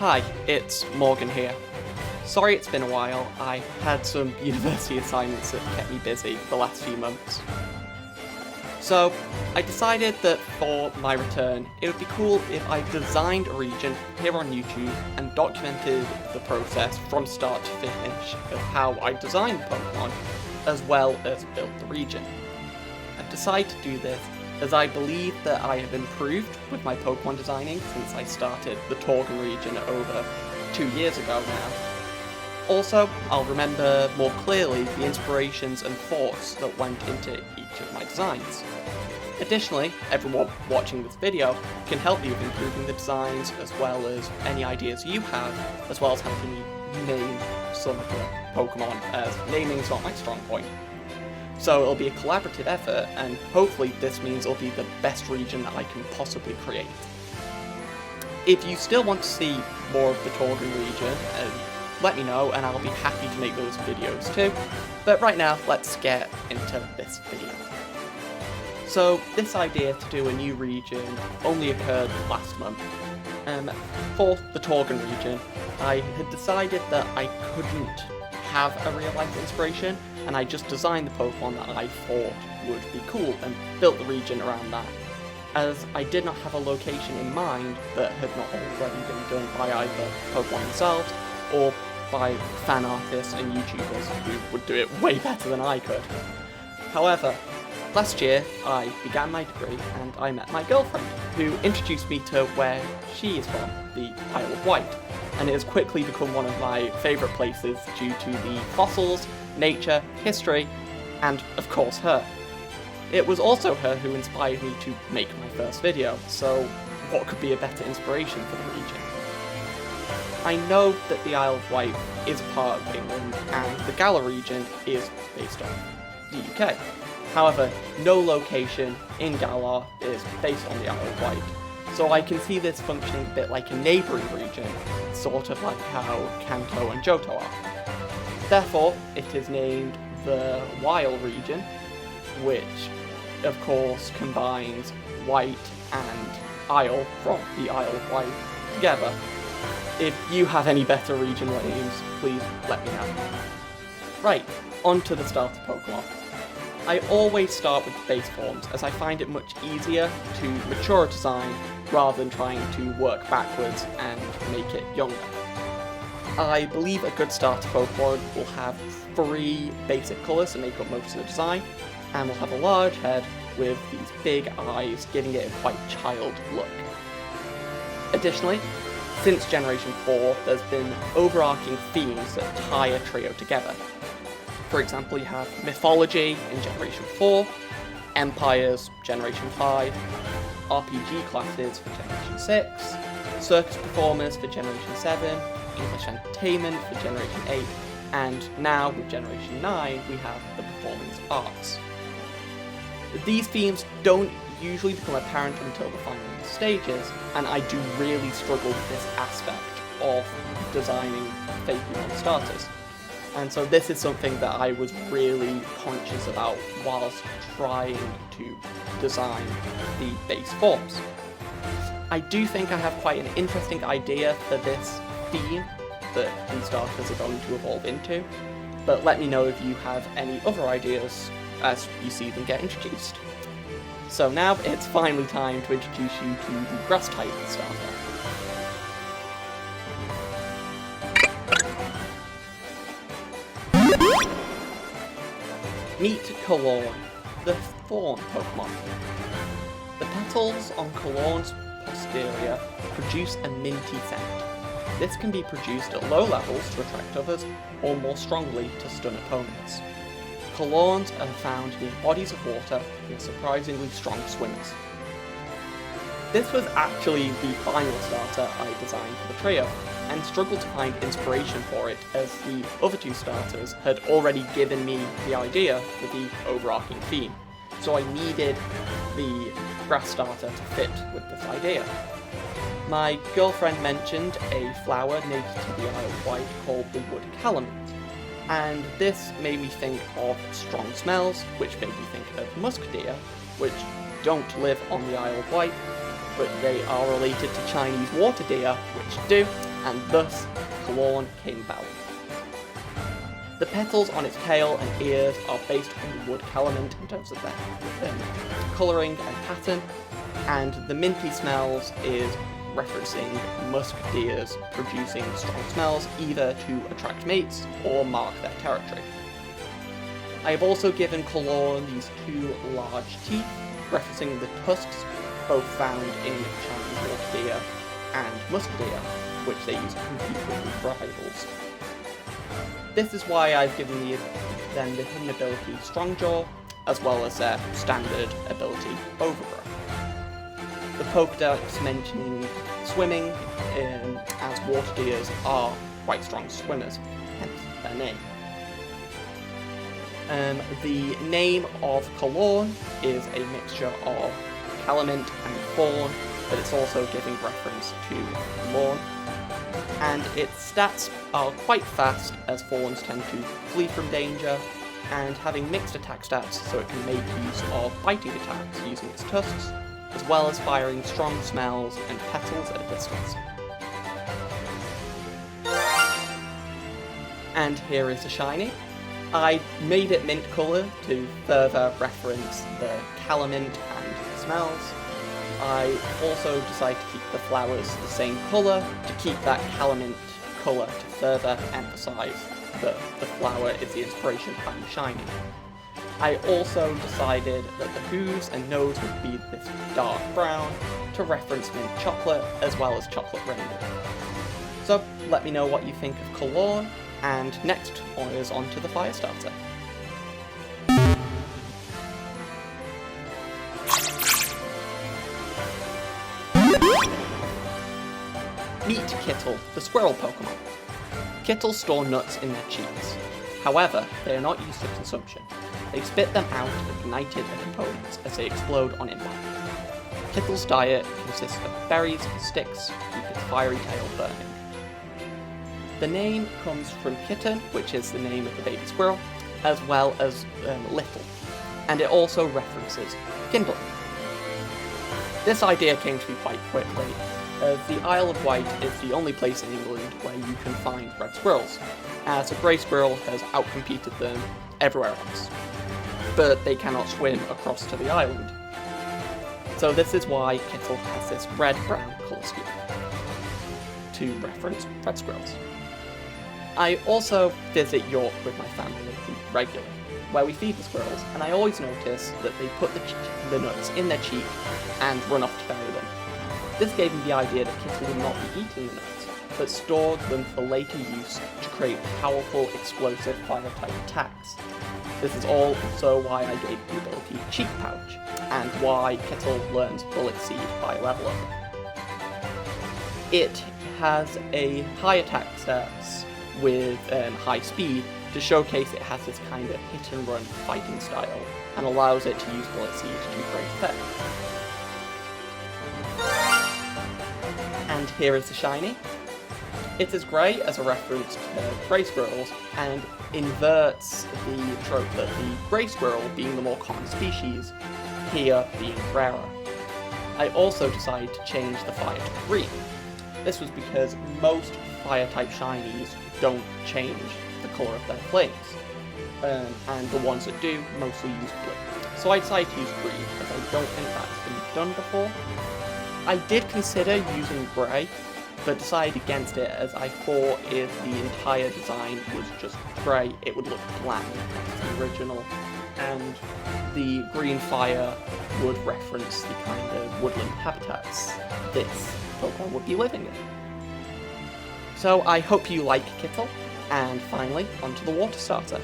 Hi, it's Morgan here. Sorry it's been a while, I had some university assignments that kept me busy the last few months. So, I decided that for my return, it would be cool if I designed a region here on YouTube and documented the process from start to finish of how I designed the Pokemon, as well as built the region. I've decided to do this as I believe that I have improved with my Pokemon designing since I started the Torgan region over 2 years ago now. Also, I'll remember more clearly the inspirations and thoughts that went into each of my designs. Additionally, everyone watching this video can help you with improving the designs as well as any ideas you have, as well as helping me name some of the Pokemon, as naming is not my strong point. So it'll be a collaborative effort, and hopefully this means it'll be the best region that I can possibly create. If you still want to see more of the Torgan region, let me know and I'll be happy to make those videos too. But right now, let's get into this video. So this idea to do a new region only occurred last month. For the Torgan region, I had decided that I couldn't have a real life inspiration, and I just designed the Pokemon that I thought would be cool and built the region around that, as I did not have a location in mind that had not already been done by either Pokemon themselves or by fan artists and YouTubers who would do it way better than I could. However, last year I began my degree and I met my girlfriend, who introduced me to where she is from, the Isle of Wight, and it has quickly become one of my favourite places due to the fossils, nature, history, and of course her. It was also her who inspired me to make my first video, so what could be a better inspiration for the region? I know that the Isle of Wight is a part of England and the Galar region is based on the UK. However, no location in Galar is based on the Isle of Wight, so I can see this functioning a bit like a neighbouring region, sort of like how Kanto and Johto are. Therefore, it is named the Wisle Region, which of course combines Wight and Isle from the Isle of Wight together. If you have any better regional names, please let me know. Right, on to the starter Pokemon. I always start with the base forms, as I find it much easier to mature a design rather than trying to work backwards and make it younger. I believe a good starter Pokemon will have 3 basic colours to make up most of the design, and will have a large head with these big eyes, giving it a quite child look. Additionally, since Generation 4, there's been overarching themes that tie a trio together. For example, you have mythology in Generation 4, empires Generation 5, RPG classes for Generation 6, circus performers for Generation 7, English entertainment for Generation 8, and now with Generation 9 we have the performance arts. These themes don't usually become apparent until the final stages, and I do really struggle with this aspect of designing Pokemon starters. And so this is something that I was really conscious about whilst trying to design the base forms. I do think I have quite an interesting idea for this theme that these starters are going to evolve into, but let me know if you have any other ideas as you see them get introduced. So now it's finally time to introduce you to the grass type starter. Meet Kalorn, the thorn Pokemon. The petals on Kalorn's posterior produce a minty scent. This can be produced at low levels to attract others, or more strongly to stun opponents. Kalorns are found near bodies of water and are surprisingly strong swimmers. This was actually the final starter I designed for the trio, and struggled to find inspiration for it as the other 2 starters had already given me the idea for the overarching theme, so I needed the grass starter to fit with this idea. My girlfriend mentioned a flower native to the Isle of Wight called the wood calamine, and this made me think of strong smells, which made me think of musk deer, which don't live on the Isle of Wight, but they are related to Chinese water deer, which do, and thus Kalorn came about. The petals on its tail and ears are based on the wood calamint in terms of their colouring and pattern, and the minty smells is referencing musk deers producing strong smells either to attract mates or mark their territory. I have also given Kalorn these two large teeth, referencing the tusks both found in Chinese water deer and musk deer, which they use to compete with rivals. This is why I've given them the hidden ability Strong Jaw, as well as their standard ability Overgrowth. The Pokedex mentioning swimming, as water deers are quite strong swimmers, hence their name. The name of Kalorn is a mixture of calamint and fawn, but it's also giving reference to Lorn. And its stats are quite fast, as fawns tend to flee from danger, and having mixed attack stats so it can make use of biting attacks using its tusks, as well as firing strong smells and petals at a distance. And here is the shiny. I made it mint colour to further reference the calamint and smells. I also decided to keep the flowers the same colour, to keep that calamint colour to further emphasise that the flower is the inspiration behind the shiny. I also decided that the hooves and nose would be this dark brown to reference mint chocolate as well as chocolate rainbow. So let me know what you think of Kalorn, and next is on to the fire starter. Meet Kittle, the squirrel Pokemon. Kittles store nuts in their cheeks. However, they are not used for consumption. They spit them out ignited at opponents as they explode on impact. Kittle's diet consists of berries and sticks to keep its fiery tail burning. The name comes from kitten, which is the name of the baby squirrel, as well as little, and it also references kindling. This idea came to me quite quickly, as the Isle of Wight is the only place in England where you can find red squirrels, as a grey squirrel has outcompeted them everywhere else, but they cannot swim across to the island. So this is why Kittle has this red-brown colour scheme, to reference red squirrels. I also visit York with my family regularly, where we feed the squirrels, and I always notice that they put the nuts in their cheek and run off to bury them. This gave me the idea that Kittle would not be eating the nuts, but stored them for later use to create powerful, explosive fire-type attacks. This is also why I gave the ability Cheek Pouch, and why Kittle learns Bullet Seed by level up. It has a high attack stats with high speed to showcase it has this kind of hit-and-run fighting style, and allows it to use Bullet Seed to great effect. And here is the shiny. It is grey as a reference to grey squirrels, and inverts the trope that the grey squirrel being the more common species, here being rarer. I also decided to change the fire to green. This was because most fire-type shinies don't change the colour of their flames, and the ones that do mostly use blue. So I decided to use green, as I don't think that's been done before. I did consider using grey, but decided against it as I thought if the entire design was just grey, it would look bland as the original, and the green fire would reference the kind of woodland habitats this Pokemon would be living in. So I hope you like Kittle, and finally, onto the water starter.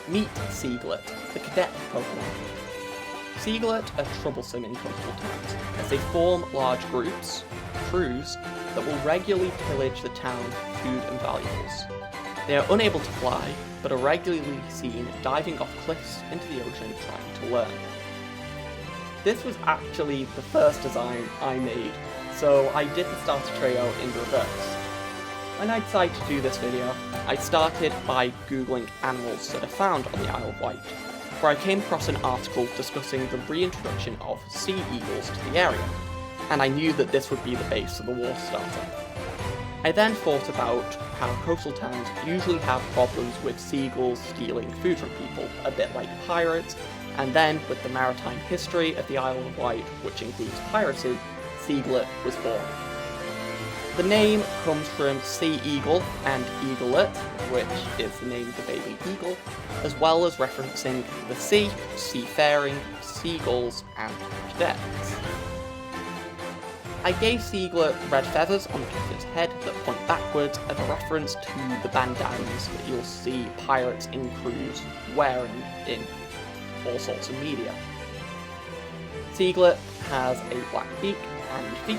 Meet Seaglet, the cadet Pokemon. Seaglet are troublesome in coastal towns, as they form large groups, crews, that will regularly pillage the town for food and valuables. They are unable to fly, but are regularly seen diving off cliffs into the ocean trying to learn. This was actually the first design I made, so I did the starter trio in reverse. When I decided to do this video, I started by googling animals that are found on the Isle of Wight, where I came across an article discussing the reintroduction of sea eagles to the area, and I knew that this would be the base of the war starter. I then thought about how coastal towns usually have problems with seagulls stealing food from people, a bit like pirates, and then with the maritime history of the Isle of Wight, which includes piracy, Seaglet was born. The name comes from sea eagle and eaglet, which is the name of the baby eagle, as well as referencing the sea, seafaring, seagulls, and cadets. I gave Seaglet red feathers on the top of his head that point backwards as a reference to the bandanas that you'll see pirates in cruise wearing in all sorts of media. Seaglet has a black beak and feet,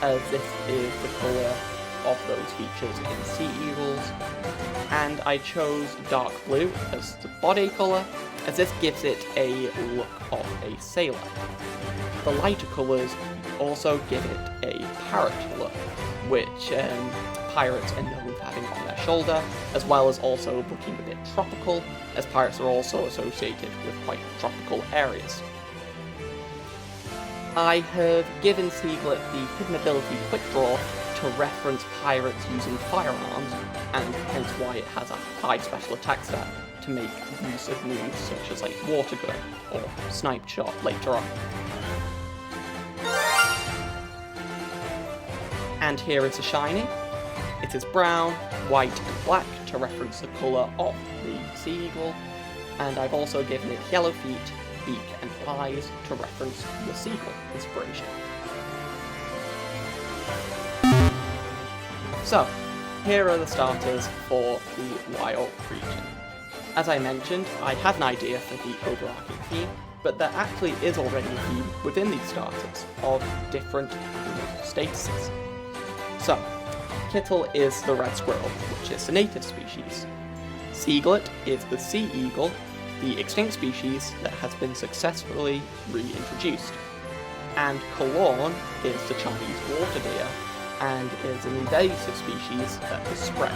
as this is the colour of those features in sea eagles, and I chose dark blue as the body colour, as this gives it a look of a sailor. The lighter colours also give it a parrot look, which pirates are known for having on their shoulder, as well as also looking a bit tropical, as pirates are also associated with quite tropical areas. I have given Seaglet the hidden ability Quick Draw to reference pirates using firearms, and hence why it has a high special attack stat to make use of moves such as like Water Gun or Snipe Shot later on. And here is a shiny. It is brown, white and black to reference the colour of the sea eagle, and I've also given it yellow feet, beak and eyes to reference the seagull inspiration. So, here are the starters for the Wisle region. As I mentioned, I had an idea for the overarching theme, but there actually is already a theme within these starters of different animal statuses. So, Kittle is the red squirrel, which is the native species. Seaglet is the sea eagle, the extinct species that has been successfully reintroduced. And Kalorn is the Chinese water deer, and is an invasive species that has spread.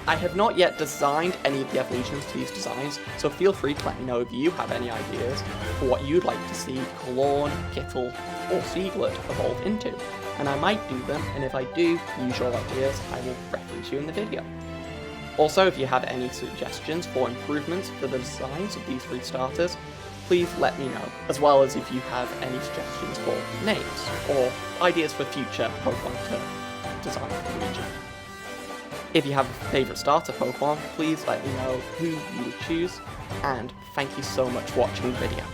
I have not yet designed any of the evolutions to these designs, so feel free to let me know if you have any ideas for what you'd like to see Kalorn, Kittle, or Seaglet evolve into, and I might do them, and if I do use your ideas, I will reference you in the video. Also, if you have any suggestions for improvements for the designs of these three starters, please let me know, as well as if you have any suggestions for names, or ideas for future Pokemon to design for the region. If you have a favourite starter Pokemon, please let me know who you would choose, and thank you so much for watching the video.